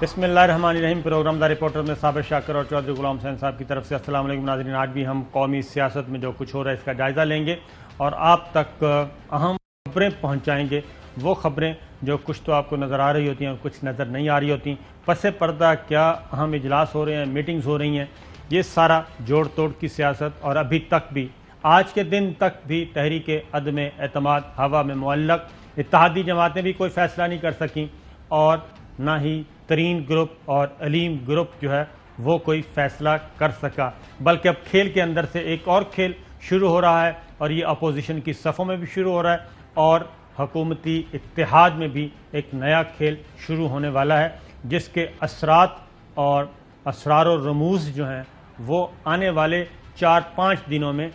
بسم اللہ الرحمن الرحیم۔ پروگرام دا رپورٹر میں صابر شاکر اور چودھری غلام حسین صاحب کی طرف سے السلام علیکم ناظرین۔ آج بھی ہم قومی سیاست میں جو کچھ ہو رہا ہے اس کا جائزہ لیں گے اور آپ تک اہم خبریں پہنچائیں گے، وہ خبریں جو کچھ تو آپ کو نظر آ رہی ہوتی ہیں اور کچھ نظر نہیں آ رہی ہوتی۔ پس پردہ کیا اہم اجلاس ہو رہے ہیں، میٹنگز ہو رہی ہیں، یہ سارا جوڑ توڑ کی سیاست، اور ابھی تک بھی آج کے دن تک بھی تحریک عدم اعتماد ہوا میں معلق، اتحادی جماعتیں بھی کوئی فیصلہ نہیں کر سکیں اور نہ ہی ترین گروپ اور علیم گروپ جو ہے وہ کوئی فیصلہ کر سکا، بلکہ اب کھیل کے اندر سے ایک اور کھیل شروع ہو رہا ہے اور یہ اپوزیشن کی صفوں میں بھی شروع ہو رہا ہے اور حکومتی اتحاد میں بھی ایک نیا کھیل شروع ہونے والا ہے، جس کے اثرات اور اسرار و رموز جو ہیں وہ آنے والے 4-5 دنوں میں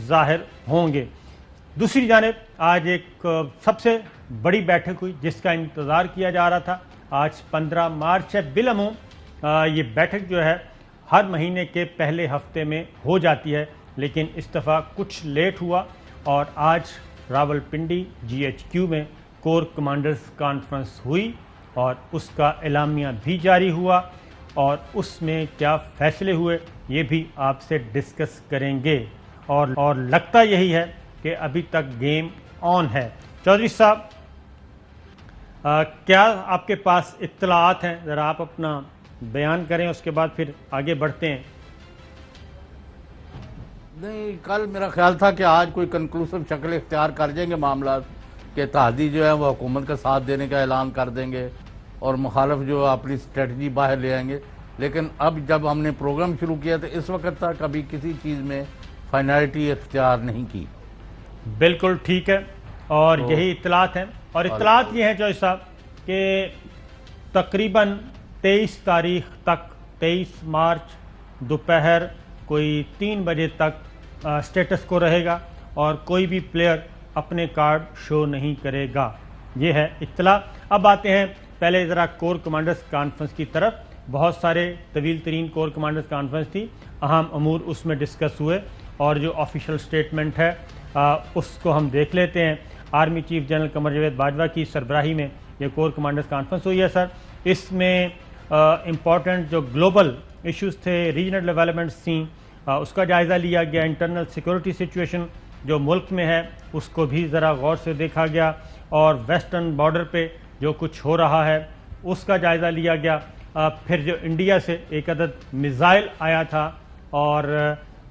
ظاہر ہوں گے۔ دوسری جانب آج ایک سب سے بڑی بیٹھک ہوئی جس کا انتظار کیا جا رہا تھا۔ آج 15 مارچ ہے۔ بالعموم یہ بیٹھک جو ہے ہر مہینے کے پہلے ہفتے میں ہو جاتی ہے، لیکن اس دفعہ کچھ لیٹ ہوا اور آج راولپنڈی GHQ میں کور کمانڈرز کانفرنس ہوئی اور اس کا اعلامیہ بھی جاری ہوا، اور اس میں کیا فیصلے ہوئے یہ بھی آپ سے ڈسکس کریں گے، اور لگتا یہی ہے کہ ابھی تک گیم آن ہے۔ چودھری صاحب، کیا آپ کے پاس اطلاعات ہیں؟ ذرا آپ اپنا بیان کریں، اس کے بعد پھر آگے بڑھتے ہیں۔ نہیں، کل میرا خیال تھا کہ آج کوئی کنکلوسو شکل اختیار کر جائیں گے معاملات، کہ اتحادی جو ہے وہ حکومت کا ساتھ دینے کا اعلان کر دیں گے اور مخالف جو اپنی اسٹریٹجی باہر لے آئیں گے، لیکن اب جب ہم نے پروگرام شروع کیا تو اس وقت تک ابھی کسی چیز میں فائنلٹی اختیار نہیں کی۔ بالکل ٹھیک ہے، اور یہی اطلاعات ہیں، اور اطلاعات یہ ہیں چودھری صاحب کہ تقریباً 23 تاریخ تک، 23 مارچ دوپہر کوئی 3 بجے تک سٹیٹس کو رہے گا اور کوئی بھی پلیئر اپنے کارڈ شو نہیں کرے گا، یہ ہے اطلاع۔ اب آتے ہیں پہلے ذرا کور کمانڈرز کانفرنس کی طرف۔ بہت سارے طویل ترین کور کمانڈرز کانفرنس تھی، اہم امور اس میں ڈسکس ہوئے، اور جو آفیشل سٹیٹمنٹ ہے اس کو ہم دیکھ لیتے ہیں۔ Army chief general Qamar Javed Bajwa کی سربراہی میں یہ کور کمانڈرز کانفرنس ہوئی ہے سر۔ اس میں امپورٹنٹ جو گلوبل ایشوز تھے، ریجنل ڈیولپمنٹس تھیں، اس کا جائزہ لیا گیا۔ انٹرنل سیکورٹی سچویشن جو ملک میں ہے اس کو بھی ذرا غور سے دیکھا گیا، اور ویسٹرن بارڈر پہ جو کچھ ہو رہا ہے اس کا جائزہ لیا گیا۔ پھر جو انڈیا سے ایک عدد میزائل آیا تھا، اور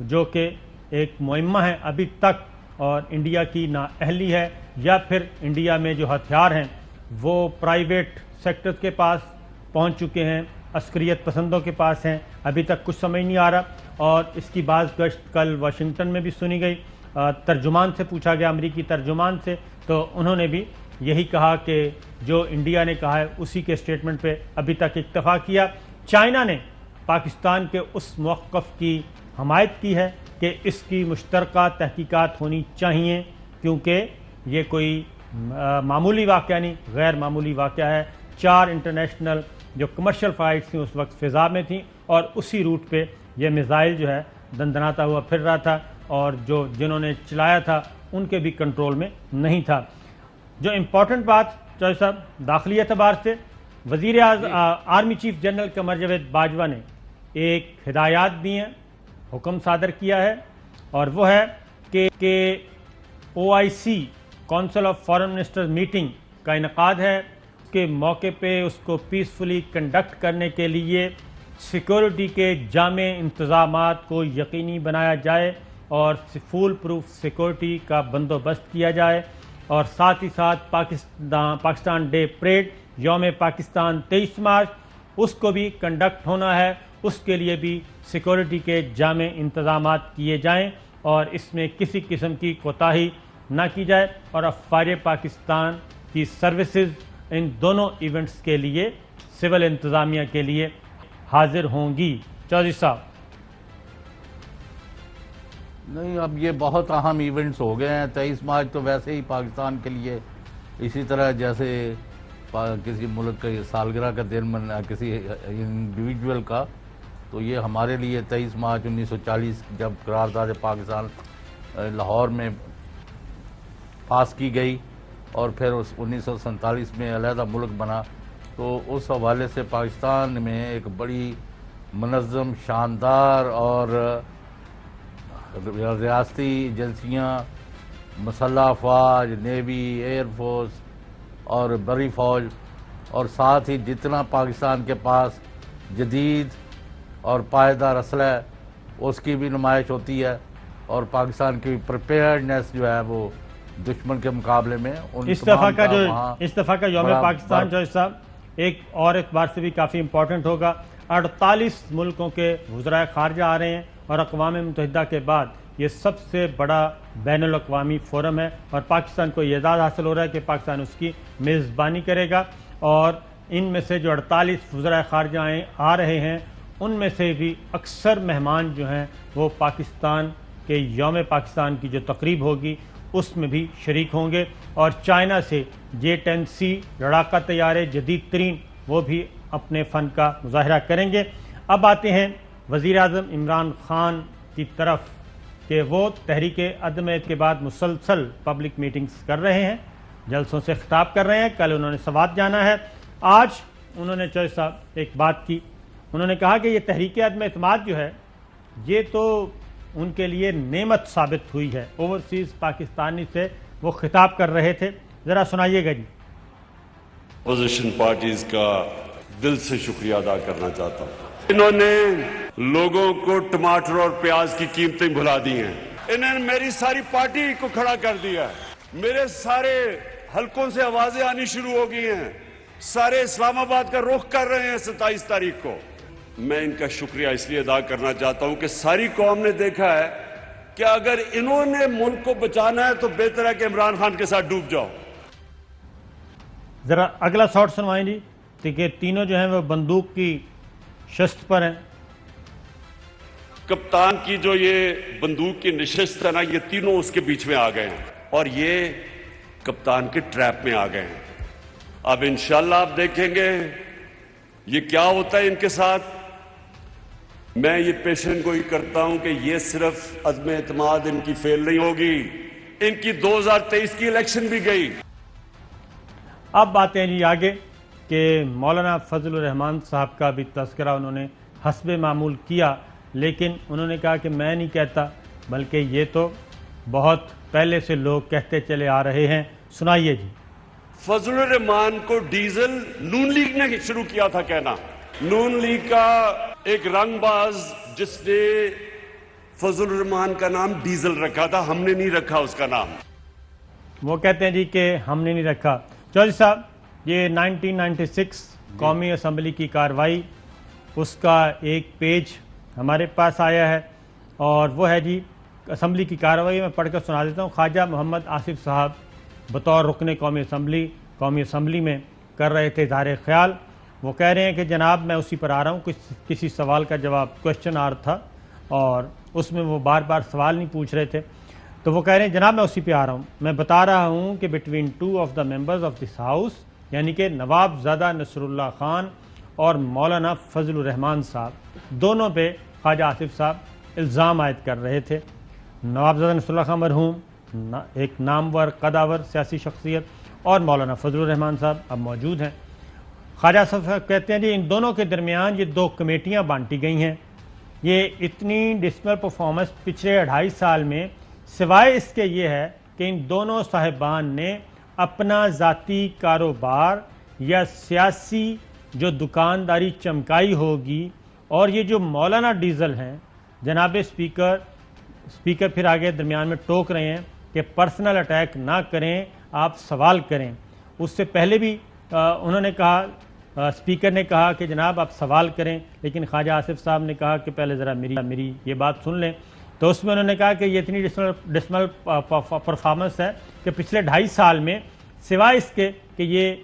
جو کہ ایک معمہ ہے ابھی تک، اور انڈیا کی نااہلی ہے یا پھر انڈیا میں جو ہتھیار ہیں وہ پرائیویٹ سیکٹر کے پاس پہنچ چکے ہیں، عسکریت پسندوں کے پاس ہیں، ابھی تک کچھ سمجھ نہیں آ رہا۔ اور اس کی بعض گشت کل واشنگٹن میں بھی سنی گئی، ترجمان سے پوچھا گیا، امریکی ترجمان سے، تو انہوں نے بھی یہی کہا کہ جو انڈیا نے کہا ہے اسی کے اسٹیٹمنٹ پہ ابھی تک اکتفا کیا۔ چائنا نے پاکستان کے اس موقف کی حمایت کی ہے کہ اس کی مشترکہ تحقیقات ہونی چاہیے، کیونکہ یہ کوئی معمولی واقعہ نہیں، غیر معمولی واقعہ ہے۔ 4 انٹرنیشنل جو کمرشل فلائٹس تھیں اس وقت فضا میں تھیں، اور اسی روٹ پہ یہ میزائل جو ہے دندناتا ہوا پھر رہا تھا، اور جنہوں نے چلایا تھا ان کے بھی کنٹرول میں نہیں تھا۔ جو امپورٹنٹ بات چودھری صاحب داخلی اعتبار سے، وزیر army chief general Qamar Javed Bajwa نے ایک ہدایات دی ہیں، حکم صادر کیا ہے، اور وہ ہے کہ OIC council of foreign ministers meeting کا انعقاد ہے، اس کے موقع پہ اس کو پیسفلی کنڈکٹ کرنے کے لیے سیکورٹی کے جامع انتظامات کو یقینی بنایا جائے اور فول پروف سیکورٹی کا بندوبست کیا جائے، اور ساتھ ہی ساتھ پاکستان ڈے پریڈ یوم پاکستان 23 مارچ اس کو بھی کنڈکٹ ہونا ہے، اس کے لیے بھی سیکورٹی کے جامع انتظامات کیے جائیں اور اس میں کسی قسم کی کوتاہی نہ کی جائے، اور افواج پاکستان کی سروسز ان دونوں ایونٹس کے لیے سول انتظامیہ کے لیے حاضر ہوں گی۔ چودھری صاحب، نہیں، اب یہ بہت اہم ایونٹس ہو گئے ہیں۔ 23 مارچ تو ویسے ہی پاکستان کے لیے، اسی طرح جیسے کسی ملک کا سالگرہ کا دن کسی انڈیویجول کا، تو یہ ہمارے لیے 23 مارچ 1940 جب قرارداد پاکستان لاہور میں پاس کی گئی اور پھر 1947 میں علیحدہ ملک بنا، تو اس حوالے سے پاکستان میں ایک بڑی منظم، شاندار اور ریاستی ایجنسیاں، مسلح افواج، نیوی، ایئر فورس اور بری فوج، اور ساتھ ہی جتنا پاکستان کے پاس جدید اور پائیدار اسلحہ اس کی بھی نمائش ہوتی ہے، اور پاکستان کی پریپیئرڈنیس جو ہے وہ دشمن کے مقابلے میں اس دفعہ کا یوم پاکستان جو صاحب ایک اور اعتبار سے بھی کافی امپورٹنٹ ہوگا. 48 ملکوں کے وزرائے خارجہ آ رہے ہیں اور اقوام متحدہ کے بعد یہ سب سے بڑا بین الاقوامی فورم ہے، اور پاکستان کو یہ اعزاز حاصل ہو رہا ہے کہ پاکستان اس کی میزبانی کرے گا. اور ان میں سے جو 48 وزرائے خارجہ آ رہے ہیں ان میں سے بھی اکثر مہمان جو ہیں وہ پاکستان کے یوم پاکستان کی جو تقریب ہوگی اس میں بھی شریک ہوں گے. اور چائنا سے J-10C لڑاکا طیارے جدید ترین وہ بھی اپنے فن کا مظاہرہ کریں گے. اب آتے ہیں وزیر اعظم عمران خان کی طرف کہ وہ تحریک عدم اعتماد کے بعد مسلسل پبلک میٹنگز کر رہے ہیں، جلسوں سے خطاب کر رہے ہیں. کل انہوں نے سوات جانا ہے. آج انہوں نے چوہدری صاحب ایک بات کی، انہوں نے کہا کہ یہ تحریک عدم اعتماد جو ہے یہ تو ان کے لیے نعمت ثابت ہوئی ہے. اوورسیز پاکستانی سے وہ خطاب کر رہے تھے، ذرا سنائیے گا جی. اپوزیشن پارٹیز کا دل سے شکریہ ادا کرنا چاہتا ہوں. انہوں نے لوگوں کو ٹماٹر اور پیاز کی قیمتیں بھلا دی ہیں. انہوں نے میری ساری پارٹی کو کھڑا کر دیا ہے. میرے سارے حلقوں سے آوازیں آنی شروع ہو گئی ہیں. سارے اسلام آباد کا رخ کر رہے ہیں 27 تاریخ کو. میں ان کا شکریہ اس لیے ادا کرنا چاہتا ہوں کہ ساری قوم نے دیکھا ہے کہ اگر انہوں نے ملک کو بچانا ہے تو بہتر ہے کہ عمران خان کے ساتھ ڈوب جاؤ. ذرا اگلا شاٹ سنوائیں جی. کہ تینوں جو ہیں وہ بندوق کی شست پر ہیں. کپتان کی جو یہ بندوق کی نشست ہے نا، یہ تینوں اس کے بیچ میں آ گئے ہیں اور یہ کپتان کے ٹریپ میں آ گئے ہیں. اب انشاءاللہ آپ دیکھیں گے یہ کیا ہوتا ہے ان کے ساتھ. میں یہ پیشن گوئی کرتا ہوں کہ یہ صرف عدم اعتماد ان کی فیل نہیں ہوگی، ان کی 2023 کی الیکشن بھی گئی. اب باتیں ہیں جی آگے کہ مولانا فضل الرحمان صاحب کا بھی تذکرہ انہوں نے حسب معمول کیا، لیکن انہوں نے کہا کہ میں نہیں کہتا بلکہ یہ تو بہت پہلے سے لوگ کہتے چلے آ رہے ہیں. سنائیے جی. فضل الرحمان کو ڈیزل نون لیگ نے شروع کیا تھا کہنا. نون لیگ کا ایک رنگ باز جس نے فضل الرحمان کا نام ڈیزل رکھا تھا، ہم نے نہیں رکھا اس کا نام. وہ کہتے ہیں جی کہ ہم نے نہیں رکھا. چودھری صاحب یہ 1996 قومی اسمبلی کی کارروائی، اس کا ایک پیج ہمارے پاس آیا ہے اور وہ ہے جی اسمبلی کی کارروائی. میں پڑھ کر سنا دیتا ہوں. خواجہ محمد آصف صاحب بطور رکن قومی اسمبلی میں کر رہے تھے اظہار خیال. وہ کہہ رہے ہیں کہ جناب میں اسی پر آ رہا ہوں. کسی سوال کا جواب کوشچن آر تھا اور اس میں وہ بار بار سوال نہیں پوچھ رہے تھے، تو وہ کہہ رہے ہیں جناب میں اسی پہ آ رہا ہوں. میں بتا رہا ہوں کہ between 2 of the members of this house, یعنی کہ نواب زادہ نصر اللہ خان اور مولانا فضل الرحمان صاحب، دونوں پہ خواجہ آصف صاحب الزام عائد کر رہے تھے. نواب زادہ نصر اللہ خان مرحوم ایک نامور قداور سیاسی شخصیت، اور مولانا فضل الرحمان صاحب اب موجود ہیں. خواجہ آصف صاحب کہتے ہیں جی ان دونوں کے درمیان یہ 2 کمیٹیاں بانٹی گئی ہیں. یہ اتنی ڈسمل پرفارمنس پچھلے 2.5 سال میں سوائے اس کے یہ ہے کہ ان دونوں صاحبان نے اپنا ذاتی کاروبار یا سیاسی جو دکانداری چمکائی ہوگی. اور یہ جو مولانا ڈیزل ہیں، جناب اسپیکر پھر آگے درمیان میں ٹوک رہے ہیں کہ پرسنل اٹیک نہ کریں، آپ سوال کریں. اس سے پہلے بھی انہوں نے کہا، اسپیکر نے کہا کہ جناب آپ سوال کریں، لیکن خواجہ آصف صاحب نے کہا کہ پہلے ذرا میری یہ بات سن لیں. تو اس میں انہوں نے کہا کہ یہ اتنی ڈسمل پرفارمنس ہے کہ پچھلے 2.5 سال میں سوائے اس کے کہ یہ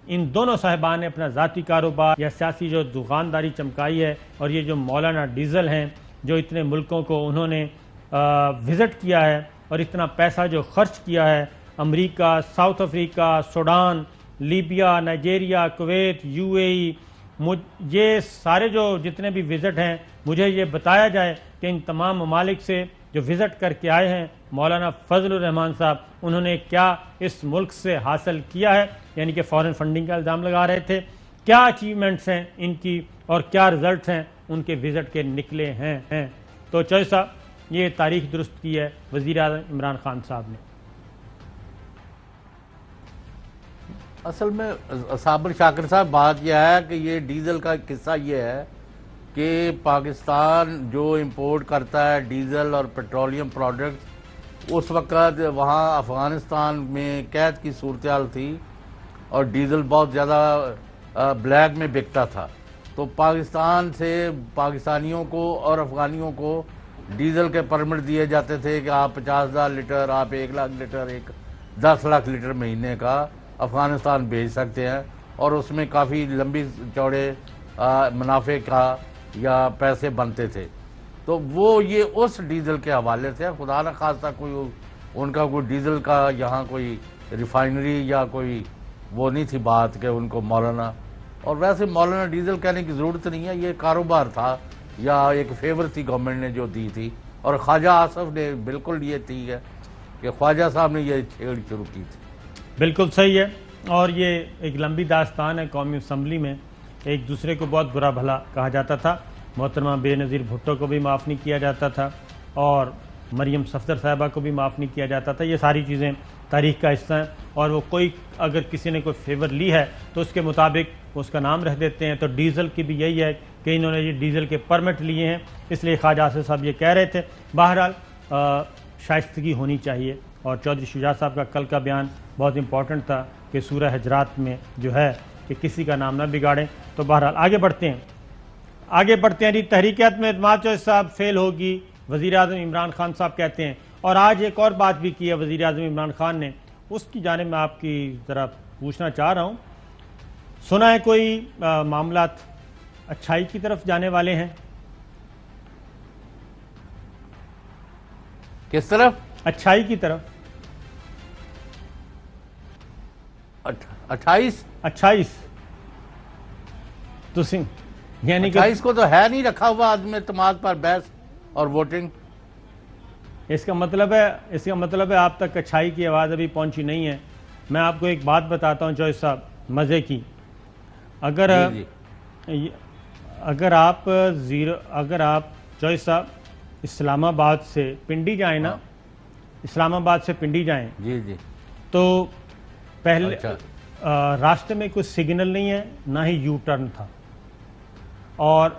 ان دونوں صاحبان نے اپنا ذاتی کاروبار یا سیاسی جو دکانداری چمکائی ہے، اور یہ جو مولانا ڈیزل ہیں جو اتنے ملکوں کو انہوں نے وزٹ کیا ہے اور اتنا پیسہ جو خرچ کیا ہے، امریکہ، South Africa, Sudan, Libya, Nigeria, Kuwait, UAE، یہ سارے جو جتنے بھی وزٹ ہیں، مجھے یہ بتایا جائے کہ ان تمام ممالک سے جو وزٹ کر کے آئے ہیں مولانا فضل الرحمان صاحب، انہوں نے کیا اس ملک سے حاصل کیا ہے. یعنی کہ فارن فنڈنگ کا الزام لگا رہے تھے. کیا اچیومنٹس ہیں ان کی اور کیا رزلٹس ہیں ان کے وزٹ کے نکلے ہیں. تو چوہے صاحب یہ تاریخ درست کی ہے وزیر اعظم عمران خان صاحب نے. اصل میں صابر شاکر صاحب بات یہ ہے کہ یہ ڈیزل کا قصہ یہ ہے کہ پاکستان جو امپورٹ کرتا ہے ڈیزل اور پیٹرولیم پروڈکٹس، اس وقت وہاں افغانستان میں قید کی صورتحال تھی اور ڈیزل بہت زیادہ بلیک میں بکتا تھا. تو پاکستان سے پاکستانیوں کو اور افغانیوں کو ڈیزل کے پرمٹ دیے جاتے تھے کہ آپ 50,000 لیٹر، آپ 1,00,000 لیٹر، 10 لاکھ لیٹر مہینے کا افغانستان بھیج سکتے ہیں، اور اس میں کافی لمبی چوڑے منافع کا یا پیسے بنتے تھے. تو وہ یہ اس ڈیزل کے حوالے سے خدا نہ خواستہ کوئی ان کا کوئی ڈیزل کا یہاں کوئی ریفائنری یا کوئی وہ نہیں تھی بات کہ ان کو مولانا، اور ویسے مولانا ڈیزل کہنے کی ضرورت نہیں ہے، یہ کاروبار تھا یا ایک فیور تھی گورنمنٹ نے جو دی تھی. اور خواجہ آصف نے بالکل یہ ٹھیک ہے کہ خواجہ صاحب نے یہ چھیڑ شروع کی تھی. بالکل صحیح ہے. اور یہ ایک لمبی داستان ہے. قومی اسمبلی میں ایک دوسرے کو بہت برا بھلا کہا جاتا تھا. محترمہ بے نظیر بھٹو کو بھی معاف نہیں کیا جاتا تھا اور مریم صفدر صاحبہ کو بھی معاف نہیں کیا جاتا تھا. یہ ساری چیزیں تاریخ کا حصہ ہیں، اور وہ کوئی اگر کسی نے کوئی فیور لی ہے تو اس کے مطابق اس کا نام رکھ دیتے ہیں. تو ڈیزل کی بھی یہی ہے کہ انہوں نے یہ ڈیزل کے پرمٹ لیے ہیں، اس لیے خواجہ آصف صاحب یہ کہہ رہے تھے. بہرحال شائستگی ہونی چاہیے. اور چودھری شجاع صاحب کا کل کا بیان بہت امپورٹنٹ تھا کہ سورہ حجرات میں جو ہے کہ کسی کا نام نہ بگاڑیں. تو بہرحال آگے بڑھتے ہیں. جی تحریکات میں اعتماد چوہے صاحب فیل ہوگی، وزیر اعظم عمران خان صاحب کہتے ہیں. اور آج ایک اور بات بھی کی ہے وزیر اعظم عمران خان نے، اس کی جانب میں آپ کی ذرا پوچھنا چاہ رہا ہوں. سنا ہے کوئی معاملات اچھائی کی طرف جانے والے ہیں؟ کس طرف؟ اچھائی کی طرف. 28 تو یعنی کہ 28 کو تو ہے نہیں رکھا ہوا عدم اعتماد پر بحث اور ووٹنگ. اس کا مطلب ہے آپ تک اچھائی کی آواز ابھی پہنچی نہیں ہے. میں آپ کو ایک بات بتاتا ہوں چوہے صاحب مزے کی. اگر آپ چوہے صاحب اسلام آباد سے پنڈی جائیں نا، اسلام آباد سے پنڈی جائیں جی تو پہلے راستے میں کوئی سگنل نہیں ہے، نہ ہی یو ٹرن تھا، اور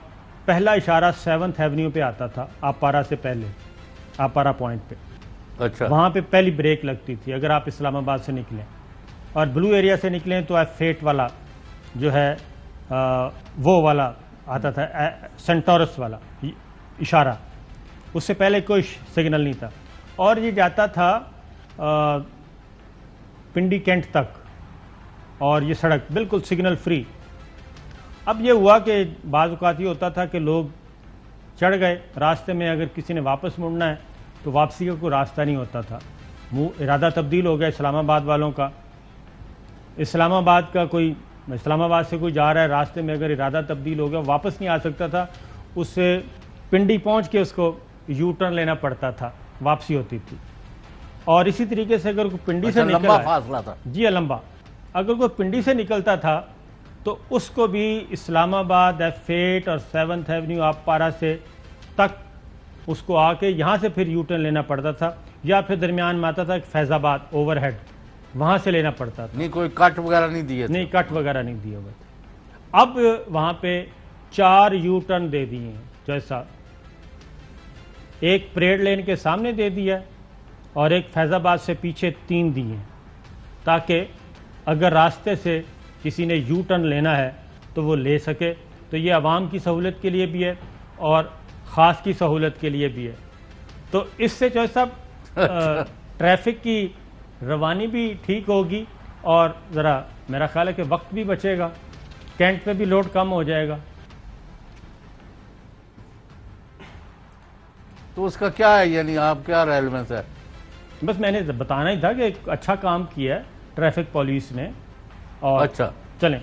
پہلا اشارہ 7th ایونیو پہ آتا تھا آپارا سے پہلے، آپارا پوائنٹ پہ. اچھا. وہاں پہ پہلی بریک لگتی تھی اگر آپ اسلام آباد سے نکلیں. اور بلو ایریا سے نکلیں تو F8 والا جو ہے وہ والا آتا تھا، سینٹورس والا اشارہ، اس سے پہلے کوئی سگنل نہیں تھا. اور یہ جاتا تھا پنڈی کینٹ تک، اور یہ سڑک بالکل سگنل فری. اب یہ ہوا کہ بعض اوقات یہ ہوتا تھا کہ لوگ چڑھ گئے راستے میں، اگر کسی نے واپس مڑنا ہے تو واپسی کا کوئی راستہ نہیں ہوتا تھا. ارادہ تبدیل ہو گیا اسلام آباد والوں کا. اسلام آباد سے کوئی جا رہا ہے راستے میں، اگر ارادہ تبدیل ہو گیا واپس نہیں آ سکتا تھا، اس سے پنڈی پہنچ کے اس کو یو ٹرن لینا پڑتا تھا، واپسی ہوتی تھی. اور اسی طریقے سے اگر کوئی پنڈی سے لمبا فاصلہ تھا. جی لمبا. اگر کوئی پنڈی سے نکلتا تھا تو اس کو بھی اسلام آباد F8 اور 7th ایونیو آپارا سے تک اس کو آ کے یہاں سے پھر یو ٹرن لینا پڑتا تھا، یا پھر درمیان میں آتا تھا ایک فیض آباد اوور ہیڈ، وہاں سے لینا پڑتا تھا. نہیں کوئی کٹ وغیرہ نہیں دیے؟ نہیں کٹ وغیرہ نہیں دیے ہوئے تھے. اب وہاں پہ 4 یو ٹرن دے دیے ہیں جیسا، ایک پریڈ لین کے سامنے دے دیا اور ایک فیض آباد سے پیچھے 3 دیے ہیں، تاکہ اگر راستے سے کسی نے یو ٹرن لینا ہے تو وہ لے سکے. تو یہ عوام کی سہولت کے لیے بھی ہے اور خاص کی سہولت کے لیے بھی ہے. تو اس سے جو ہے صاحب ٹریفک کی روانی بھی ٹھیک ہوگی، اور ذرا میرا خیال ہے کہ وقت بھی بچے گا، کینٹ پہ بھی لوڈ کم ہو جائے گا. تو اس کا کیا ہے، یعنی آپ کیا ریلیونس ہے؟ بس میں نے بتانا ہی تھا کہ ایک اچھا کام کیا ہے ٹریفک پولیس نے. اور اچھا چلیں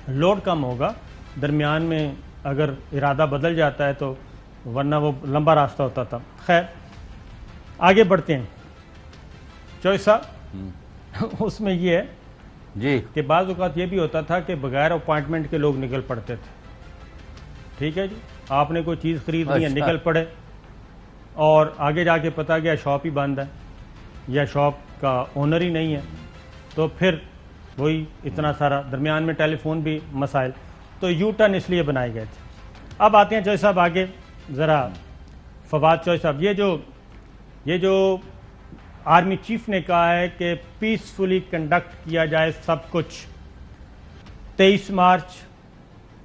لوڈ کم ہوگا درمیان میں، اگر ارادہ بدل جاتا ہے تو، ورنہ وہ لمبا راستہ ہوتا تھا. خیر آگے بڑھتے ہیں چوہے صاحب. اس میں یہ ہے جی کہ بعض اوقات یہ بھی ہوتا تھا کہ بغیر اپوائنٹمنٹ کے لوگ نکل پڑتے تھے. ٹھیک ہے جی, آپ نے کوئی چیز خریدنی ہے, اچھا. نکل پڑے, اور آگے جا کے پتا گیا شاپ ہی بند ہے یا شاپ کا اونر ہی نہیں ہے, تو پھر وہی اتنا سارا درمیان میں ٹیلی فون بھی مسائل. تو یو ٹرن اس لیے بنائے گئے تھے. اب آتے ہیں چوہے صاحب آگے ذرا. فواد چوہے صاحب, یہ جو آرمی چیف نے کہا ہے کہ پیسفلی کنڈکٹ کیا جائے سب کچھ, 23 مارچ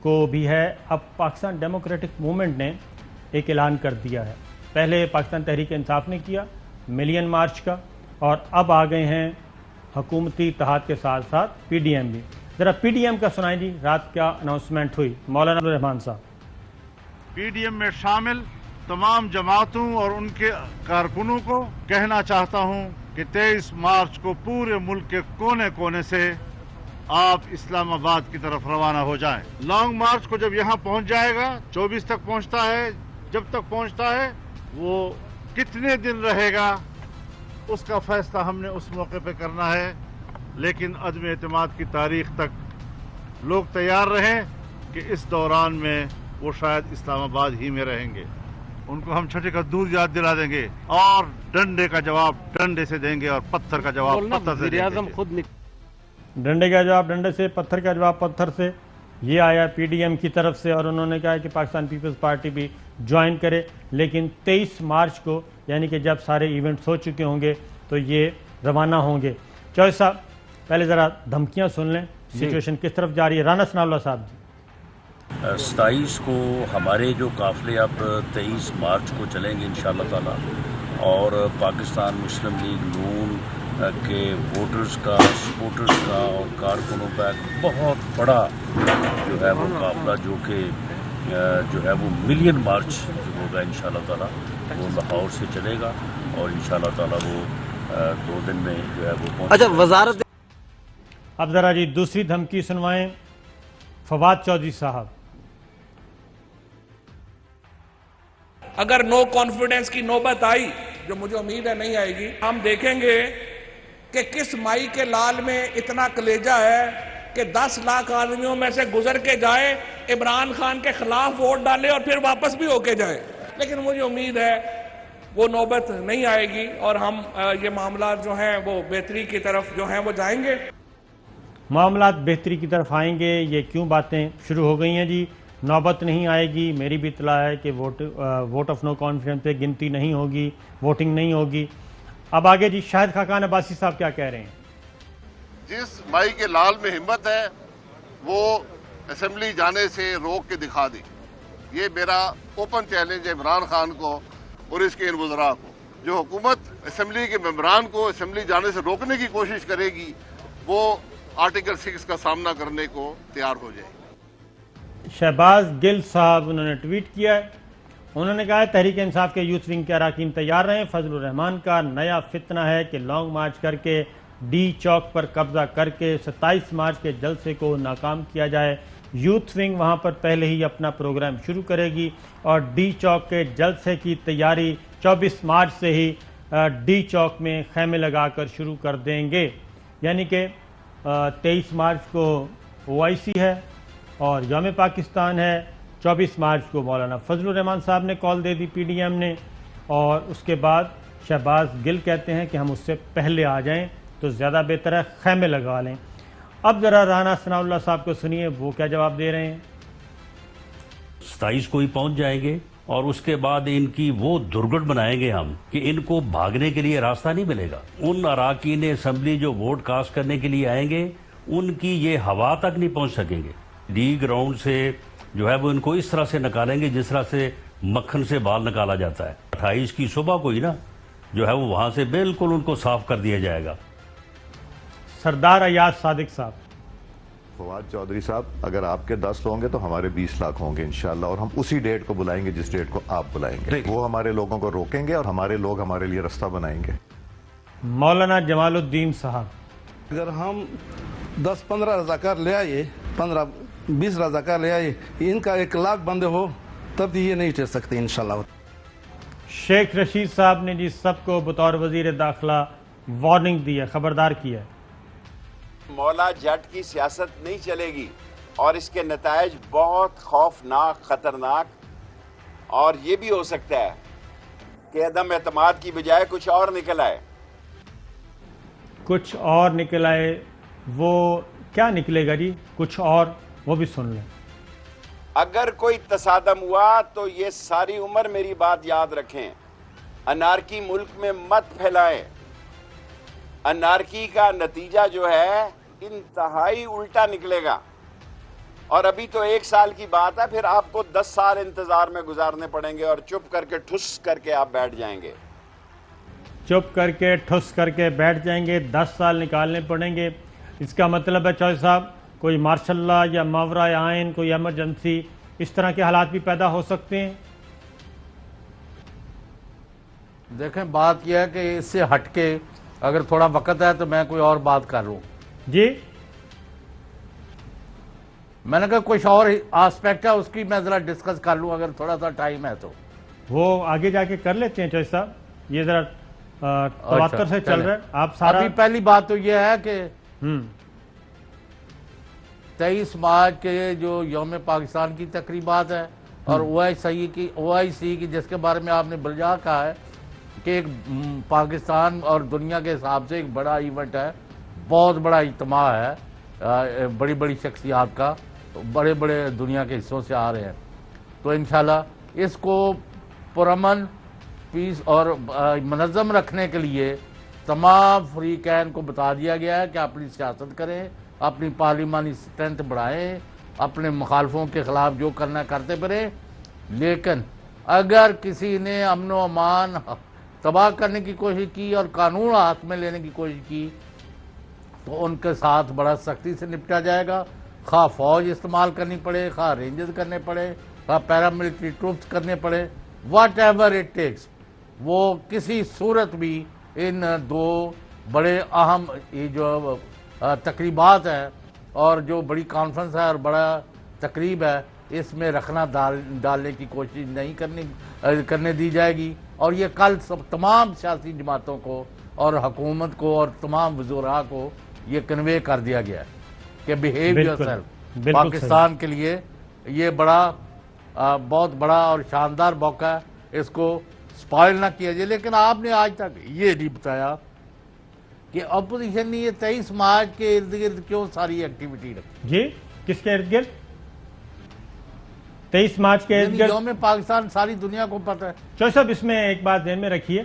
کو بھی ہے. اب پاکستان ڈیموکریٹک موومنٹ نے ایک اعلان کر دیا ہے. پہلے پاکستان تحریک انصاف نے کیا ملین مارچ کا, اور اب آ گئے ہیں حکومتی اتحاد کے ساتھ ساتھ پی ڈی ایم بھی. ذرا پی ڈی ایم کا سنائیں جی, رات کیا اناؤنسمنٹ ہوئی. مولانا عبدالرحمان صاحب. پی ڈی ایم میں شامل تمام جماعتوں اور ان کے کارکنوں کو کہنا چاہتا ہوں کہ 23 مارچ کو پورے ملک کے کونے کونے سے آپ اسلام آباد کی طرف روانہ ہو جائیں. لانگ مارچ کو جب یہاں پہنچ جائے گا, 24 تک پہنچتا ہے, جب تک پہنچتا ہے وہ کتنے دن رہے گا اس کا فیصلہ ہم نے اس موقع پہ کرنا ہے. لیکن عدم اعتماد کی تاریخ تک لوگ تیار رہیں کہ اس دوران میں وہ شاید اسلام آباد ہی میں رہیں گے. ان کو ہم چھٹے کا دودھ یاد دلا دیں گے, اور ڈنڈے کا جواب ڈنڈے سے دیں گے, اور پتھر کا جواب پتھر سے دیں گے. ڈنڈے کا جواب ڈنڈے سے, پتھر کا جواب پتھر سے, یہ آیا پی ڈی ایم کی طرف سے. اور انہوں نے کہا کہ پاکستان پیپلز پارٹی بھی جوائن کرے, لیکن 23 مارچ کو یعنی کہ جب سارے ایونٹس ہو چکے ہوں گے تو یہ روانہ ہوں گے. چوہے صاحب پہلے ذرا دھمکیاں سن لیں, سچویشن کس طرف جا رہی ہے. رانا ثناء اللہ صاحب جی. 27 کو ہمارے جو قافلے اب 23 مارچ کو چلیں گے انشاءاللہ تعالی, اور پاکستان مسلم لیگ نون کے ووٹرز کا, سپورٹرز کا اور کارکنوں کا ایک بہت بڑا جو ہے وہ قافلہ جو کہ جو ہے وہ ملین مارچ جو ہوگا انشاءاللہ تعالی, وہ لاہور سے چلے گا, اور انشاءاللہ تعالی وہ 2 دن میں جو ہے وہ پہنچ. اچھا وزارت. اب ذرا جی دوسری دھمکی سنوائیں فواد چودھری صاحب. اگر نو کانفیڈنس کی نوبت آئی, جو مجھے امید ہے نہیں آئے گی, ہم دیکھیں گے کہ کس مائی کے لال میں اتنا کلیجہ ہے کہ 10 لاکھ آدمیوں میں سے گزر کے جائے, عمران خان کے خلاف ووٹ ڈالے اور پھر واپس بھی ہو کے جائے. لیکن مجھے امید ہے وہ نوبت نہیں آئے گی, اور ہم یہ معاملات جو ہیں وہ بہتری کی طرف جو ہیں وہ جائیں گے. معاملات بہتری کی طرف آئیں گے, یہ کیوں باتیں شروع ہو گئی ہیں جی. نوبت نہیں آئے گی, میری بھی اطلاع ہے کہ ووٹ آف نو کانفیڈنس پہ گنتی نہیں ہوگی, ووٹنگ نہیں ہوگی. اب آگے جی شاہد خاقان عباسی صاحب کیا کہہ رہے ہیں. جس مائی کے لال میں ہمت ہے وہ اسمبلی جانے سے روک کے دکھا دے. یہ میرا اوپن چیلنج ہے عمران خان کو اور اس کے ان وزراء کو. جو حکومت اسمبلی کے ممبران کو اسمبلی جانے سے روکنے کی کوشش کرے گی, وہ آرٹیکل 6 کا سامنا کرنے کو تیار ہو جائے. شہباز گل صاحب انہوں نے ٹویٹ کیا ہے. انہوں نے کہا ہے تحریک انصاف کے یوتھ ونگ کے اراکین تیار رہیں. فضل الرحمان کا نیا فتنہ ہے کہ لانگ مارچ کر کے ڈی چوک پر قبضہ کر کے 27 مارچ کے جلسے کو ناکام کیا جائے. یوتھ ونگ وہاں پر پہلے ہی اپنا پروگرام شروع کرے گی, اور ڈی چوک کے جلسے کی تیاری 24 مارچ سے ہی ڈی چوک میں خیمے لگا کر شروع کر دیں گے. یعنی کہ 23 مارچ کو OIC ہے اور یوم پاکستان ہے. 24 مارچ کو مولانا فضل الرحمان صاحب نے کال دے دی پی ڈی ایم نے, اور اس کے بعد شہباز گل کہتے ہیں کہ ہم اس سے پہلے آ جائیں تو زیادہ بہتر ہے, خیمے لگا لیں. اب ذرا رانا ثناء اللہ صاحب کو سنیے, وہ کیا جواب دے رہے ہیں. 27 کو ہی پہنچ جائیں گے, اور اس کے بعد ان کی وہ درگٹ بنائیں گے ہم کہ ان کو بھاگنے کے لیے راستہ نہیں ملے گا. ان اراکین اسمبلی جو ووٹ کاسٹ کرنے کے لیے آئیں گے, ان کی یہ ہوا تک نہیں پہنچ سکیں گے. ڈی گراؤنڈ سے جو ہے وہ ان کو اس طرح سے نکالیں گے جس طرح سے مکھن سے بال نکالا جاتا ہے. 28 کی صبح کو ہی نا جو ہے وہ وہاں سے بالکل ان کو صاف کر دیا جائے گا. سردار ایاز صادق صاحب. فواد چودھری صاحب, اگر آپ کے 10 ہوں گے تو ہمارے 20 لاکھ ہوں گے انشاءاللہ, اور ہم اسی ڈیٹ کو بلائیں گے جس ڈیٹ کو آپ بلائیں گے. وہ ہمارے لوگوں کو روکیں گے اور ہمارے لوگ ہمارے لیے راستہ بنائیں گے. مولانا جمال الدین صاحب. اگر ہم 10-15 رضاکار لے آئیے, 15-20 رضاکار لے آئیے, ان کا 1 لاکھ بندے ہو تب یہ نہیں ٹھہر سکتے انشاءاللہ. شیخ رشید صاحب نے جی سب کو بطور وزیر داخلہ وارننگ دی ہے, خبردار کیا ہے. مولا جٹ کی سیاست نہیں چلے گی اور اس کے نتائج بہت خوفناک، خطرناک، اور یہ بھی ہو سکتا ہے کہ عدم اعتماد کی بجائے کچھ اور نکل آئے. کچھ اور نکل آئے، وہ کیا نکلے گا جی؟ کچھ اور وہ بھی سن لیں. اگر کوئی تصادم ہوا تو یہ ساری عمر میری بات یاد رکھیں، انارکی ملک میں مت پھیلائیں. انارکی کا نتیجہ جو ہے انتہائی الٹا نکلے گا، اور ابھی تو 1 سال کی بات ہے، پھر آپ کو 10 سال انتظار میں گزارنے پڑیں گے اور چپ کر کے ٹھس کر کے آپ بیٹھ جائیں گے. چپ کر کے ٹھس کر کے بیٹھ جائیں گے، 10 سال نکالنے پڑیں گے. اس کا مطلب ہے چوہدری صاحب کوئی مارشل لا یا ماورائے آئین، کوئی ایمرجنسی، اس طرح کے حالات بھی پیدا ہو سکتے ہیں. دیکھیں بات یہ ہے کہ اس سے ہٹ کے اگر تھوڑا وقت ہے تو میں کوئی اور بات کر رہا ہوں. جی میں نے کہا کچھ اور آسپیکٹ ہے اس کی میں ذرا ڈسکس کر لوں اگر تھوڑا سا ٹائم ہے تو. وہ آگے جا کے کر لیتے ہیں چوہدری صاحب، یہ ذرا تواتر سے چل رہا ہے. آپ سارا ابھی پہلی بات تو یہ ہے کہ 23 مارچ کے جو یوم پاکستان کی تقریبات ہے اور او آئی سی کی جس کے بارے میں آپ نے بلجا کہا ہے کہ ایک پاکستان اور دنیا کے حساب سے ایک بڑا ایونٹ ہے، بہت بڑا اجتماع ہے بڑی بڑی شخصیات کا، بڑے بڑے دنیا کے حصوں سے آ رہے ہیں. تو انشاءاللہ اس کو پرامن، پیس اور منظم رکھنے کے لیے تمام فریقین کو بتا دیا گیا ہے کہ اپنی سیاست کریں، اپنی پارلیمانی سٹرینتھ بڑھائیں، اپنے مخالفوں کے خلاف جو کرنا کرتے پھریں. لیکن اگر کسی نے امن و امان تباہ کرنے کی کوشش کی اور قانون ہاتھ میں لینے کی کوشش کی تو ان کے ساتھ بڑا سختی سے نپٹا جائے گا، خواہ فوج استعمال کرنی پڑے، خواہ رینجز کرنے پڑے، خواہ پیراملٹری ٹروپس کرنے پڑے، واٹ ایور اٹ ٹیکس. وہ کسی صورت بھی ان 2 بڑے اہم یہ جو تقریبات ہیں اور جو بڑی کانفرنس ہے اور بڑا تقریب ہے اس میں رکھنا ڈالنے کی کوشش نہیں کرنے دی جائے گی. اور یہ کل تمام سیاسی جماعتوں کو اور حکومت کو اور تمام وزراء کو یہ کنوے کر دیا گیا ہے کہ بہیو یور سیلف. پاکستان کے لیے یہ بہت بڑا اور شاندار موقع ہے، اس کو سپائل نہ کیا جائے. لیکن آپ نے آج تک یہ نہیں بتایا کہ اپوزیشن نے یہ 23 مارچ کے ارد گرد کیوں ساری ایکٹیویٹی رکھی. جی کس کے ارد گرد؟ 23 مارچ کے ارد گرد یوم پاکستان ساری دنیا کو پتہ ہے. چوہدری صاحب اس میں ایک بات ذہن میں رکھیے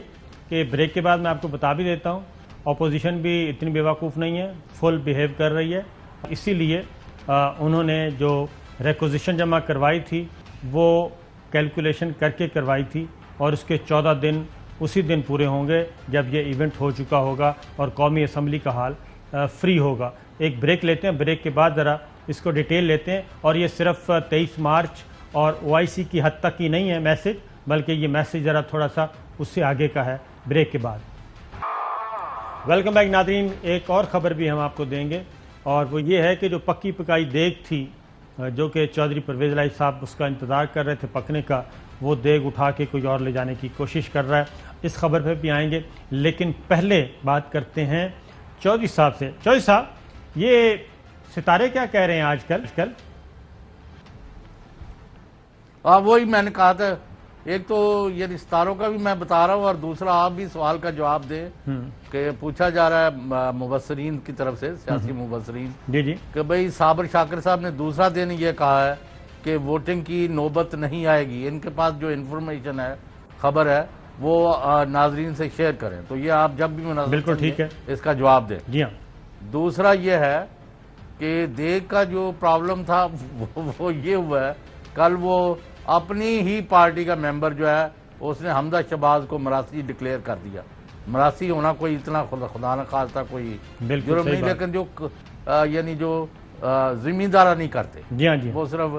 کہ بریک کے بعد میں آپ کو بتا بھی دیتا ہوں، اپوزیشن بھی اتنی بیوقوف نہیں ہے، فل بیہیو کر رہی ہے. اسی لیے انہوں نے جو ریکوزیشن جمع کروائی تھی وہ کیلکولیشن کر کے کروائی تھی، اور اس کے 14 دن اسی دن پورے ہوں گے جب یہ ایونٹ ہو چکا ہوگا اور قومی اسمبلی کا حال فری ہوگا. ایک بریک لیتے ہیں، بریک کے بعد ذرا اس کو ڈیٹیل لیتے ہیں. اور یہ صرف 23 مارچ اور او آئی سی کی حد تک ہی نہیں ہے میسج، بلکہ یہ میسج ذرا تھوڑا سا اس سے آگے کا ہے. بریک کے بعد ویلکم بیک ناظرین. ایک اور خبر بھی ہم آپ کو دیں گے، اور وہ یہ ہے کہ جو پکی پکائی دیگ تھی جو کہ چودھری پرویز الہی صاحب اس کا انتظار کر رہے تھے پکنے کا، وہ دیگ اٹھا کے کوئی اور لے جانے کی کوشش کر رہا ہے. اس خبر پہ بھی آئیں گے، لیکن پہلے بات کرتے ہیں چودھری صاحب سے. چودھری صاحب یہ ستارے کیا کہہ رہے ہیں آج کل؟ وہی میں نے کہا تھا، ایک تو یہ ستاروں کا بھی میں بتا رہا ہوں اور دوسرا آپ بھی سوال کا جواب دیں کہ پوچھا جا رہا ہے مبصرین کی طرف سے، سیاسی مبصرین، جی کہ بھئی صابر شاکر صاحب نے دوسرا دن یہ کہا ہے کہ ووٹنگ کی نوبت نہیں آئے گی. ان کے پاس جو انفارمیشن ہے، خبر ہے، وہ ناظرین سے شیئر کریں. تو یہ آپ جب بھی بالکل ٹھیک ہے اس کا جواب دیں. جی ہاں. دوسرا یہ ہے کہ دیگ کا جو پرابلم تھا وہ یہ ہوا ہے، کل وہ اپنی ہی پارٹی کا ممبر جو ہے اس نے حمزہ شہباز کو مراسی ڈکلیئر کر دیا. مراسی ہونا کوئی اتنا خدا نہ خواستہ کوئی جرم نہیں، لیکن جو یعنی جو زمیندارہ نہیں کرتے، جی ہاں جی، وہ صرف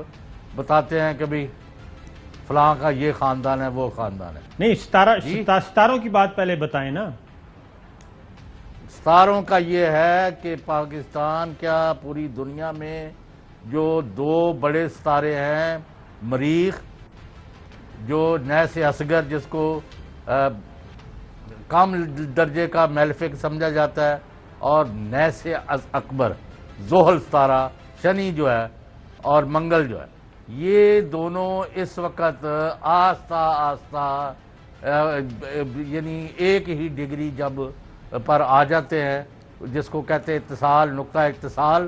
بتاتے ہیں کہ بھئی فلاں کا یہ خاندان ہے، وہ خاندان ہے. نہیں ستاروں کی بات پہلے بتائیں نا. ستاروں کا یہ ہے کہ پاکستان کیا پوری دنیا میں جو 2 بڑے ستارے ہیں، مریخ جو نیس اصغر جس کو کم درجے کا میلیفک سمجھا جاتا ہے، اور نیس اکبر زحل ستارہ شنی جو ہے اور منگل جو ہے یہ دونوں اس وقت آہستہ آہستہ یعنی ایک ہی ڈگری جب پر آ جاتے ہیں جس کو کہتے ہیں اتصال نقطہ اتصال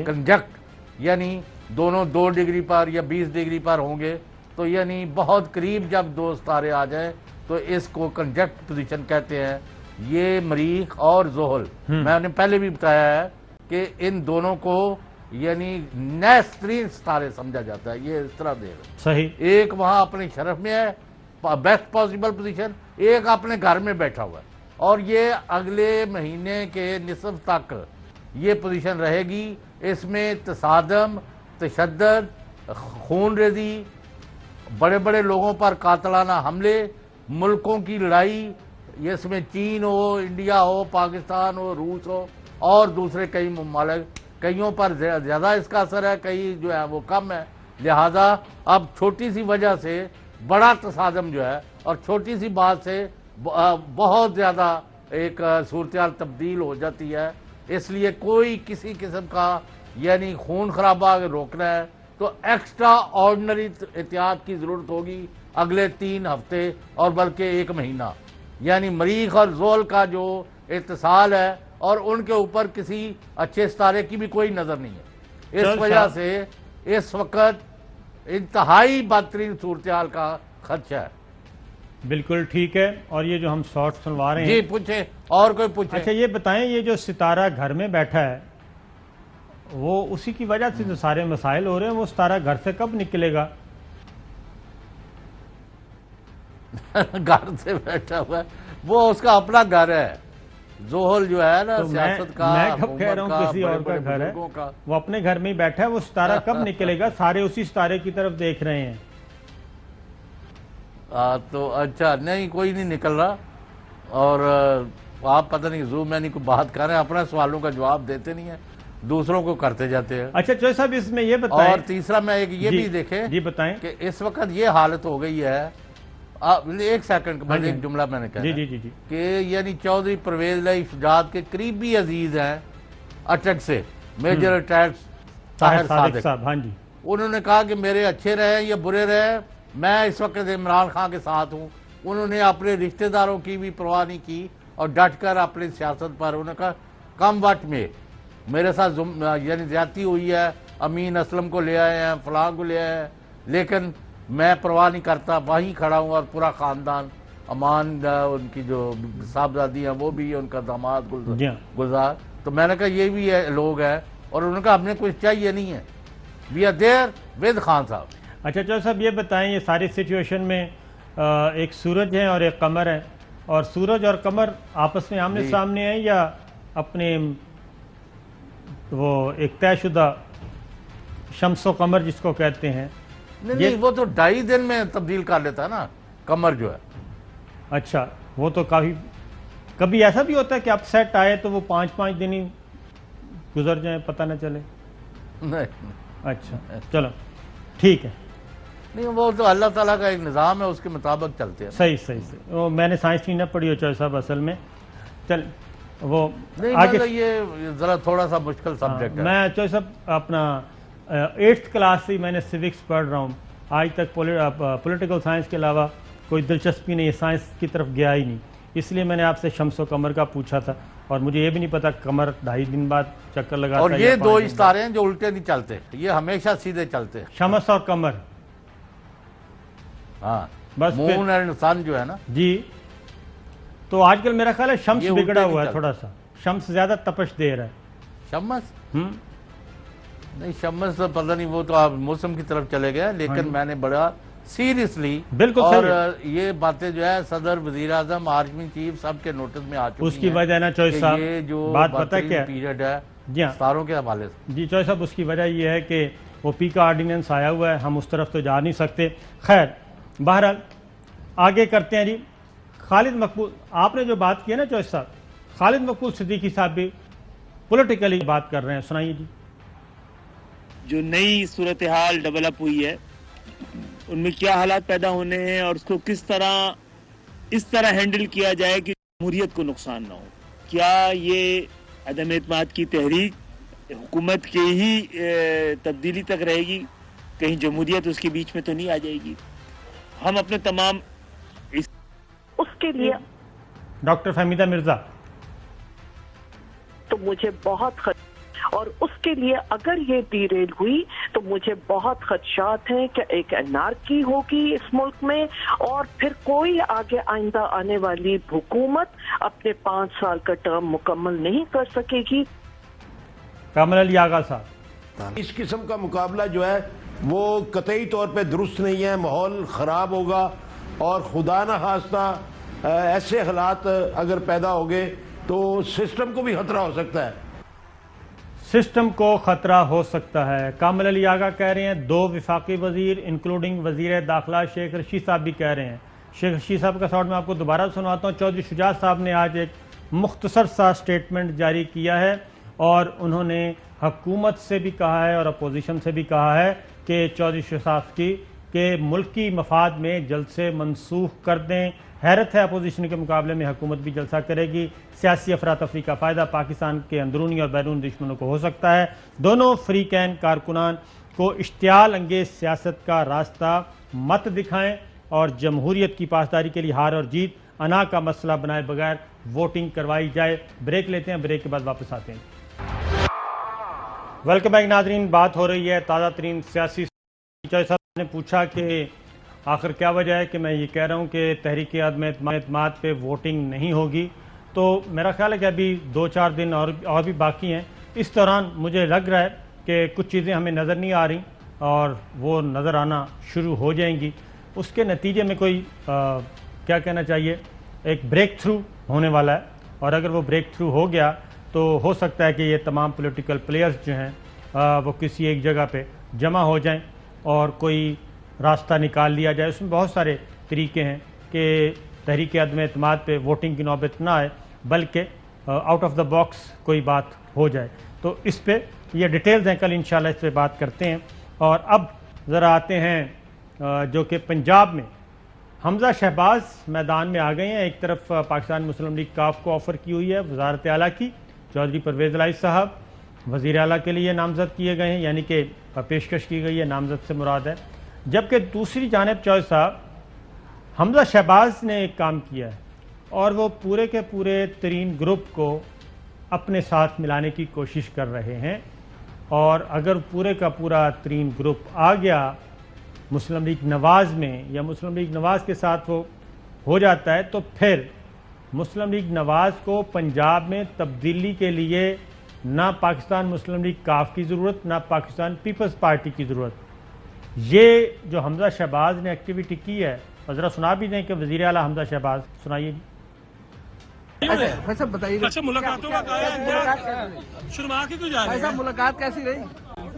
کنجکٹ یعنی دونوں 2 ڈگری پر یا 20 ڈگری پر ہوں گے تو یعنی بہت قریب جب 2 ستارے آ جائیں تو اس کو کنجکٹ پوزیشن کہتے ہیں. یہ مریخ اور زحل میں نے پہلے بھی بتایا ہے کہ ان دونوں کو یعنی نیسترین ستارے سمجھا جاتا ہے. یہ اس طرح دے رہے صحیح ایک وہاں اپنے شرف میں ہے بیسٹ پاسبل پوزیشن ایک اپنے گھر میں بیٹھا ہوا ہے اور یہ اگلے مہینے کے نصف تک یہ پوزیشن رہے گی. اس میں تصادم تشدد خون ریزی بڑے بڑے لوگوں پر قاتلانہ حملے ملکوں کی لڑائی اس میں چین ہو انڈیا ہو پاکستان ہو روس ہو اور دوسرے کئی ممالک کئیوں پر زیادہ اس کا اثر ہے کئی جو ہے وہ کم ہے. لہذا اب چھوٹی سی وجہ سے بڑا تصادم جو ہے اور چھوٹی سی بات سے بہت زیادہ ایک صورتحال تبدیل ہو جاتی ہے. اس لیے کوئی کسی قسم کا یعنی خون خرابہ روکنا ہے تو ایکسٹرا آرڈنری احتیاط کی ضرورت ہوگی اگلے 3 ہفتے اور بلکہ 1 مہینہ. یعنی مریخ اور زحل کا جو اتصال ہے اور ان کے اوپر کسی اچھے ستارے کی بھی کوئی نظر نہیں ہے. اس وجہ سے اس وقت انتہائی بدترین صورتحال کا خدشہ ہے. بالکل ٹھیک ہے. اور یہ جو ہم شارٹ سنوا رہے ہیں جی پوچھیں اور کوئی پوچھیں. اچھا یہ بتائیں یہ جو ستارہ گھر میں بیٹھا ہے وہ اسی کی وجہ سے جو سارے مسائل ہو رہے ہیں وہ ستارہ گھر سے کب نکلے گا؟ گھر سے بیٹھا ہوا ہے وہ اس کا اپنا گھر ہے. زحل جو ہے نا سیاست کا میں کب کہہ رہا ہوں کسی اور کا گھر ہے وہ اپنے گھر میں ہی بیٹھا ہے. وہ ستارہ کب نکلے گا؟ سارے اسی ستارے کی طرف دیکھ رہے ہیں. تو اچھا نہیں کوئی نہیں نکل رہا اور آپ پتہ نہیں زوم میں نہیں کوئی بات کر رہے ہیں اپنے سوالوں کا جواب دیتے نہیں ہیں دوسروں کو کرتے جاتے ہیں. اچھا چوہے صاحب اس میں یہ بتائیں اور تیسرا میں ایک یہ بھی دیکھیں جی بتائیں کہ اس وقت یہ حالت ہو گئی ہے 1 سیکنڈ ایک جملہ میں نے کہا جی کہ یعنی چودھری پرویز علیہ شجاعت کے قریبی عزیز ہیں اٹک سے میجر ریٹائرڈ طاہر صادق صاحب. ہاں جی انہوں نے کہا کہ میرے اچھے رہے یا برے رہے میں اس وقت عمران خان کے ساتھ ہوں. انہوں نے اپنے رشتہ داروں کی بھی پرواہ نہیں کی اور ڈٹ کر اپنی سیاست پر انہوں نے کہا کم وٹ میں میرے ساتھ یعنی زیادتی ہوئی ہے امین اسلم کو لے آئے ہیں فلاں کو لے آئے ہیں لیکن میں پرواہ نہیں کرتا وہیں کھڑا ہوں اور پورا خاندان امان ان کی جو صاحبزادی ہیں وہ بھی ان کا داماد گلزار. تو میں نے کہا یہ بھی لوگ ہیں اور انہوں نے کہا ہم نے کچھ چاہیے نہیں ہے we are there with Khan صاحب. اچھا چوہے صاحب یہ بتائیں یہ ساری سچویشن میں ایک سورج ہے اور ایک قمر ہے اور سورج اور قمر آپس میں آمنے سامنے ہیں یا اپنے وہ ایک طے شدہ شمس و قمر جس کو کہتے ہیں؟ نہیں وہ تو 2.5 دن میں تبدیل کر لیتا ہے نا قمر جو ہے. اچھا وہ تو کبھی ایسا بھی ہوتا ہے کہ اپ سیٹ آئے تو وہ 5 دن ہی گزر جائیں پتہ نہ چلے؟ نہیں اچھا چلو ٹھیک ہے. نہیں وہ تو اللہ تعالیٰ کا ایک نظام ہے اس کے مطابق چلتے ہیں. صحیح وہ میں نے سائنس نہیں نہ پڑھی ہو چوہے صاحب اصل میں. چل وہ نہیں یہ ذرا تھوڑا سا مشکل سبجیکٹ ہے. میں چوہے صاحب اپنا 8th کلاس سے میں نے سیوکس پڑھ رہا ہوں آج تک پولیٹیکل سائنس کے علاوہ کوئی دلچسپی نہیں سائنس کی طرف گیا ہی نہیں. اس لیے میں نے آپ سے شمس و قمر کا پوچھا تھا اور مجھے یہ بھی نہیں پتا قمر 2.5 دن بعد چکر لگاتا ہے اور یہ 2 ستارے ہیں جو الٹے نہیں چلتے یہ ہمیشہ سیدھے چلتے ہیں شمس اور قمر. ہاں بس مون اینڈ سن جو ہے نا جی. تو آج کل میرا خیال ہے شمس بگڑا ہوا ہے تھوڑا سا شمس زیادہ تپش دے رہا ہے. شمس نہیں شمس تو پتہ نہیں وہ تو آپ موسم کی طرف چلے گئے لیکن میں نے بڑا سیریسلی بالکل اور یہ باتیں جو ہے صدر وزیر اعظم آرمی چیف سب کے نوٹس میں آ چکی ہیں. اس کی وجہ نا چوہے صاحب یہ جو بات پتہ کیا پیریڈ ہے ستاروں کے حوالے سے جی چوہے صاحب اس کی وجہ یہ ہے کہ وہ پی کا آرڈیننس آیا ہوا ہے ہم اس طرف تو جا نہیں سکتے. خیر بہرحال آگے کرتے ہیں. جی خالد مقبول آپ نے جو بات کی ہے نا چوہے صاحب خالد مقبول صدیقی صاحب بھی پولیٹیکلی بات کر رہے ہیں سنائیے. جی جو نئی صورتحال ڈیولپ ہوئی ہے ان میں کیا حالات پیدا ہونے ہیں اور اس کو کس طرح ہینڈل کیا جائے کہ جمہوریت کو نقصان نہ ہو. کیا یہ عدم اعتماد کی تحریک حکومت کے ہی تبدیلی تک رہے گی, کہیں جمہوریت اس کے بیچ میں تو نہیں آ جائے گی. ہم اپنے تمام اس کے لیے ڈاکٹر فہمیدہ مرزا تو مجھے بہت اور اس کے لیے اگر یہ ڈیریل ہوئی تو مجھے بہت خدشات ہیں کہ ایک انارکی ہوگی اس ملک میں, اور پھر کوئی آگے آئندہ آنے والی حکومت اپنے 5 سال کا ٹرم مکمل نہیں کر سکے گی. کامل علی آغا صاحب, اس قسم کا مقابلہ جو ہے وہ قطعی طور پہ درست نہیں ہے, ماحول خراب ہوگا, اور خدا نہ خواستہ ایسے حالات اگر پیدا ہو گئے تو سسٹم کو بھی خطرہ ہو سکتا ہے. سسٹم کو خطرہ ہو سکتا ہے. کامل علی آغا کہہ رہے ہیں, 2 وفاقی وزیر انکلوڈنگ وزیر داخلہ شیخ رشید صاحب بھی کہہ رہے ہیں. شیخ رشید صاحب کا سوال میں آپ کو دوبارہ سنواتا ہوں. چودھری شجاعت صاحب نے آج ایک مختصر سا سٹیٹمنٹ جاری کیا ہے اور انہوں نے حکومت سے بھی کہا ہے اور اپوزیشن سے بھی کہا ہے کہ چودھری صاحب کی کہ ملکی مفاد میں جلسے منسوخ کر دیں. حیرت ہے اپوزیشن کے مقابلے میں حکومت بھی جلسہ کرے گی. سیاسی افراتفری کا فائدہ پاکستان کے اندرونی اور بیرون دشمنوں کو ہو سکتا ہے. دونوں فریقین کارکنان کو اشتعال انگیز سیاست کا راستہ مت دکھائیں اور جمہوریت کی پاسداری کے لیے ہار اور جیت انا کا مسئلہ بنائے بغیر ووٹنگ کروائی جائے. بریک لیتے ہیں, بریک کے بعد واپس آتے ہیں. ویلکم بیک ناظرین, بات ہو رہی ہے تازہ ترین سیاسی. چودھری صاحب نے پوچھا کہ آخر کیا وجہ ہے کہ میں یہ کہہ رہا ہوں کہ تحریک عدم اعتماد پہ ووٹنگ نہیں ہوگی. تو میرا خیال ہے کہ ابھی 2-4 دن اور بھی باقی ہیں. اس دوران مجھے لگ رہا ہے کہ کچھ چیزیں ہمیں نظر نہیں آ رہی اور وہ نظر آنا شروع ہو جائیں گی. اس کے نتیجے میں کوئی کیا کہنا چاہیے, ایک بریک تھرو ہونے والا ہے, اور اگر وہ بریک تھرو ہو گیا تو ہو سکتا ہے کہ یہ تمام پولیٹیکل پلیئرز جو ہیں وہ کسی ایک جگہ پہ جمع ہو جائیں اور کوئی راستہ نکال لیا جائے. اس میں بہت سارے طریقے ہیں کہ تحریک عدم اعتماد پہ ووٹنگ کی نوبت نہ آئے بلکہ آؤٹ آف دا باکس کوئی بات ہو جائے. تو اس پہ یہ ڈیٹیلز ہیں, کل انشاءاللہ اس پہ بات کرتے ہیں. اور اب ذرا آتے ہیں جو کہ پنجاب میں حمزہ شہباز میدان میں آ گئے ہیں. ایک طرف پاکستان مسلم لیگ کاف کو آفر کی ہوئی ہے وزارت اعلیٰ کی, چودھری پرویز الہی صاحب وزیر اعلیٰ کے لیے نامزد کیے گئے ہیں, یعنی کہ پیشکش کی گئی ہے, نامزد سے مراد ہے. جبکہ دوسری جانب چودھری صاحب حمزہ شہباز نے ایک کام کیا ہے اور وہ پورے کے پورے ترین گروپ کو اپنے ساتھ ملانے کی کوشش کر رہے ہیں. اور اگر پورے کا پورا ترین گروپ آ گیا مسلم لیگ نواز میں یا مسلم لیگ نواز کے ساتھ وہ ہو جاتا ہے تو پھر مسلم لیگ نواز کو پنجاب میں تبدیلی کے لیے نہ پاکستان مسلم لیگ کاف کی ضرورت نہ پاکستان پیپلز پارٹی کی ضرورت. یہ جو حمزہ شہباز نے ایکٹیویٹی کی ہے, ذرا سنا بھی دیں کہ وزیر اعلیٰ حمزہ شہباز, سنائیے جی. اچھا بتائیے ملاقاتوں کا شروعات کی تو جا رہی ہے, ملاقات کیسی رہی؟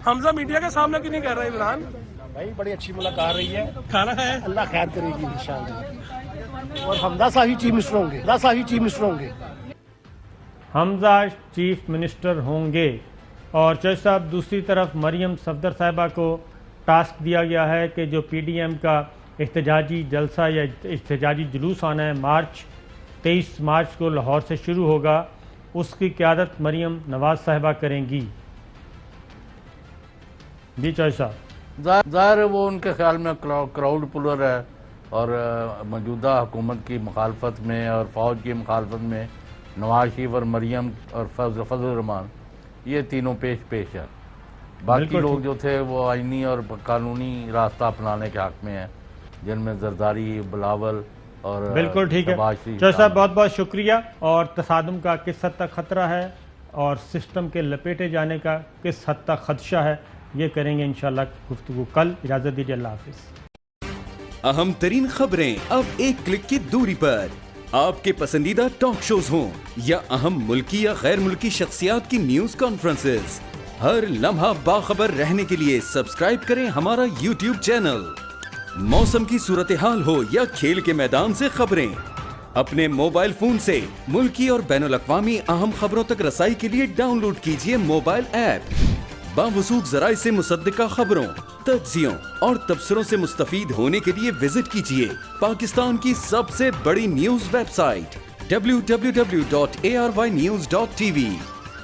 حمزہ میڈیا کے سامنے کیوں نہیں کر رہے عمران بھائی؟ بڑی اچھی ملاقات رہی ہے, کھانا ہے, اللہ خیر کرے گی انشاءاللہ. اور حمزہ صاحب ہی چیف منسٹر ہوں گے, حمزہ چیف منسٹر ہوں گے. اور چودھری صاحب دوسری طرف مریم صفدر صاحبہ کو ٹاسک دیا گیا ہے کہ جو پی ڈی ایم کا احتجاجی جلسہ یا احتجاجی جلوس آنا ہے 23 مارچ کو لاہور سے شروع ہوگا, اس کی قیادت مریم نواز صاحبہ کریں گی. جی چودھری صاحب, ظاہر ہے وہ ان کے خیال میں کراؤڈ پولر ہے, اور موجودہ حکومت کی مخالفت میں اور فوج کی مخالفت میں نواز شریف اور مریم اور فضل الرحمان یہ تینوں پیش ہے. باقی لوگ جو تھے وہ آئینی اور قانونی راستہ اپنانے کے حق میں ہیں, جن میں زرداری, بلاول اور بالکل ٹھیک ہے. چودھری صاحب بہت بہت شکریہ. اور تصادم کا کس حد تک خطرہ ہے اور سسٹم کے لپیٹے جانے کا کس حد تک خدشہ ہے, یہ کریں گے انشاءاللہ گفتگو کل. اجازت دیجیے, اللہ حافظ. اہم ترین خبریں اب ایک کلک کی دوری پر. آپ کے پسندیدہ ٹاک شوز ہوں یا اہم ملکی یا غیر ملکی شخصیات کی نیوز کانفرنسز, ہر لمحہ باخبر رہنے کے لیے سبسکرائب کریں ہمارا یوٹیوب چینل. موسم کی صورتحال ہو یا کھیل کے میدان سے خبریں, اپنے موبائل فون سے ملکی اور بین الاقوامی اہم خبروں تک رسائی کے لیے ڈاؤن لوڈ کیجیے موبائل ایپ. باوثوق ذرائع سے مصدقہ خبروں, تجزیوں اور تبصروں سے مستفید ہونے کے لیے وزٹ کیجیے پاکستان کی سب سے بڑی نیوز ویب سائٹ www.arYnews.tv.